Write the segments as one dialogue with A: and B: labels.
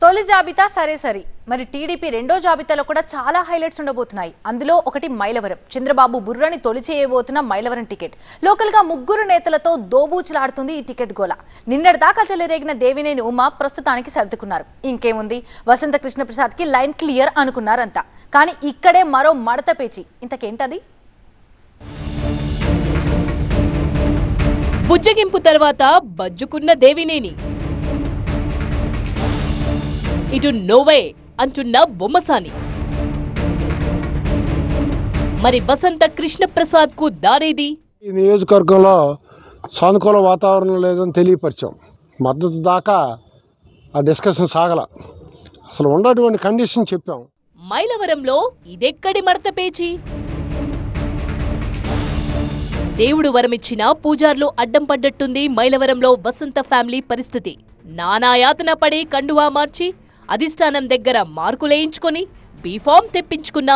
A: తొలి జాబితా సరే మరి టీడీపీ రెండో జాబితాలో కూడా చాలా హైలైట్స్ ఉండబోతున్నాయి. అందులో ఒకటి మైలవరం. చంద్రబాబు బుర్రని తొలి చేయబోతున్న మైలవరం టికెట్. లోకల్ గా ముగ్గురు నేతలతో దోబూచులాడుతుంది ఈ టికెట్ గోల. నిన్నటి దాకా చెలరేగిన దేవినేని ఉమా ప్రస్తుతానికి సర్దుకున్నారు. ఇంకేముంది, వసంత కృష్ణ ప్రసాద్ కి లైన్ క్లియర్ అనుకున్నారంతా. కానీ ఇక్కడే మరో మడత పేచి. ఇంతకేంటది?
B: బుజ్జగింపు తర్వాత బజ్జుకున్న దేవినేని, ఇటు నోవే అంటున్న బొమ్మసాని. మరి వసంత కృష్ణ ప్రసాద్ కు దారేది?
C: ఈ నియోజకవర్గంలో సానుకూల వాతావరణం లేదని తెలియపరిచాం. మద్దతు దాకా ఆ డిస్కషన్ సాగల. అసలు ఉన్నటువంటి కండిషన్ చెప్పాం.
B: మైలవరంలో ఇదెక్కడి మడత పేచి? దేవుడు వరమిచ్చిన పూజార్లు అడ్డం పడ్డట్టుంది మైలవరంలో వసంత ఫ్యామిలీ పరిస్థితి. నానాయాతన పడి కండువా మార్చి అధిష్టానం దగ్గర మార్కులేయించుకొని బీఫామ్ తెప్పించుకున్న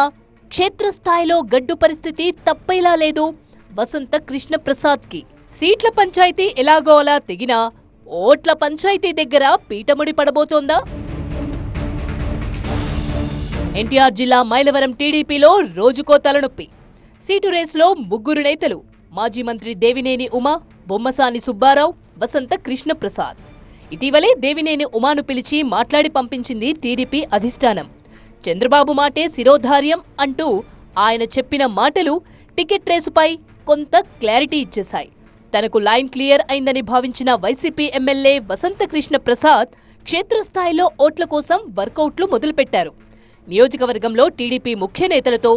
B: క్షేత్రస్థాయిలో గడ్డు పరిస్థితి తప్పేలా లేదు వసంత కృష్ణ ప్రసాద్ కి. సీట్ల పంచాయతీ ఎలాగో అలా తెగినా ఓట్ల పంచాయతీ దగ్గర పీటముడి పడబోతోందా? ఎన్టీఆర్ జిల్లా మైలవరం టీడీపీలో రోజుకో తలనొప్పి. సీటు రేసులో ముగ్గురు నేతలు: మాజీ మంత్రి దేవినేని ఉమా, బొమ్మసాని సుబ్బారావు, వసంత కృష్ణ ప్రసాద్. ఇటీవలే దేవినేని ఉమాను పిలిచి మాట్లాడి పంపించింది టీడీపీ అధిష్టానం. చంద్రబాబు మాటే శిరోధార్యం అంటూ ఆయన చెప్పిన మాటలు టికెట్ రేసుపై కొంత క్లారిటీ ఇచ్చేశాయి. తనకు లైన్ క్లియర్ అయిందని భావించిన వైసీపీ ఎమ్మెల్యే వసంత కృష్ణ ప్రసాద్ క్షేత్రస్థాయిలో ఓట్ల కోసం వర్కౌట్లు మొదలుపెట్టారు. నియోజకవర్గంలో టీడీపీ ముఖ్య నేతలతో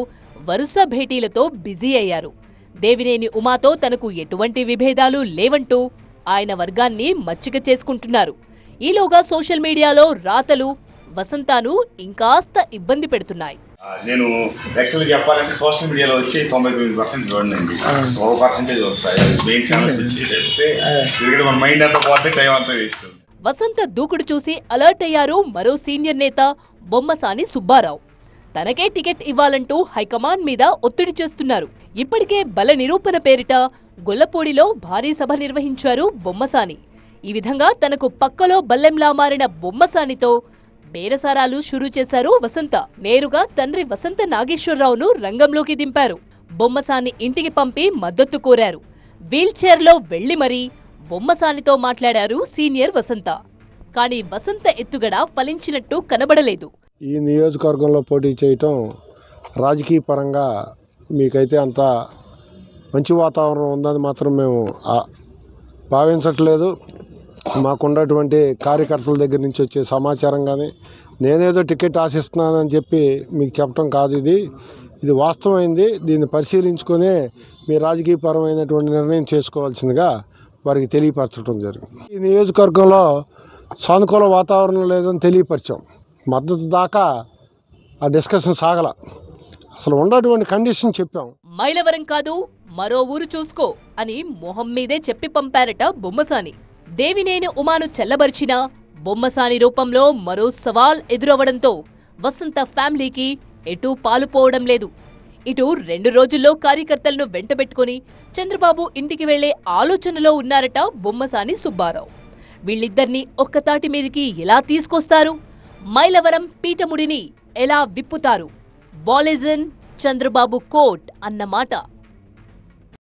B: వరుస భేటీలతో బిజీ అయ్యారు. దేవినేని ఉమాతో తనకు ఎటువంటి విభేదాలు లేవంటూ ఆయన వర్గాన్ని మచ్చిక చేసుకుంటున్నారు. ఈలోగా సోషల్ మీడియాలో రాతలు వసంతాను ఇంకాస్త ఇబ్బంది పెడుతున్నాయి.
D: నేను యాక్చువల్గా చెప్పాలంటే సోషల్ మీడియాలో వచ్చి 99% చూడండి, 1% వస్తాయి. మెయిన్ ఛానల్స్ వచ్చి మన మైండ్ అంతా పోతే టైం అంతా వేస్ట్.
B: వసంత దూకుడు చూసి అలర్ట్ అయ్యారు మరో సీనియర్ నేత బొమ్మసాని సుబ్బారావు. తనకే టికెట్ ఇవ్వాలంటూ హైకమాండ్ మీద ఒత్తిడి చేస్తున్నారు. ఇప్పటికే బల నిరూపణ పేరిట గొల్లపూడిలో భారీ సభ నిర్వహించారు బొమ్మసాని. ఈ విధంగా తనకు పక్కలో బల్లెంలా మారిన బొమ్మసానితో బేరసారాలు షురూ చేశారు వసంత. నేరుగా తండ్రి వసంత నాగేశ్వరరావును రంగంలోకి దింపారు. బొమ్మసాని ఇంటికి పంపి మద్దతు కోరారు. వీల్ చైర్లో వెళ్లి మరీ బొమ్మసానితో మాట్లాడారు సీనియర్ వసంత. కానీ వసంత ఎత్తుగడ ఫలించినట్టు కనబడలేదు.
C: ఈ నియోజకవర్గంలో పోటీ చేయటం రాజకీయ పరంగా మీకైతే అంత మంచి వాతావరణం ఉందని మాత్రం మేము భావించట్లేదు. మాకున్నటువంటి కార్యకర్తల దగ్గర నుంచి వచ్చే సమాచారం కానీ నేనేదో టికెట్ ఆశిస్తున్నానని చెప్పి మీకు చెప్పడం కాదు. ఇది వాస్తవమైంది. దీన్ని పరిశీలించుకునే మీ రాజకీయపరమైనటువంటి నిర్ణయం చేసుకోవాల్సిందిగా వారికి తెలియపరచడం జరిగింది. ఈ నియోజకవర్గంలో సానుకూల వాతావరణం లేదని తెలియపరిచాం. మద్దతు దాకా ఆ డిస్కషన్ సాగల. అసలు ఉన్నటువంటి కండిషన్ చెప్పాం.
B: మైలవరం కాదు మరో ఊరు చూసుకో అని మొహం మీదే చెప్పి పంపారట బొమ్మసాని. దేవినేని ఉమాను చెల్లబరిచిన బొమ్మసాని రూపంలో మరో సవాల్ ఎదురవడంతో వసంత ఫ్యామిలీకి ఎటూ పాలుపోవడం లేదు. ఇటు 2 రోజుల్లో కార్యకర్తలను వెంటబెట్టుకుని చంద్రబాబు ఇంటికి వెళ్లే ఆలోచనలో ఉన్నారట బొమ్మసాని సుబ్బారావు. వీళ్ళిద్దరినీ ఒక్కతాటి మీదికి ఎలా తీసుకొస్తారు? మైలవరం పీఠముడిని ఎలా విప్పుతారు? బాలిజన్ చంద్రబాబు కోట్ అన్నమాట.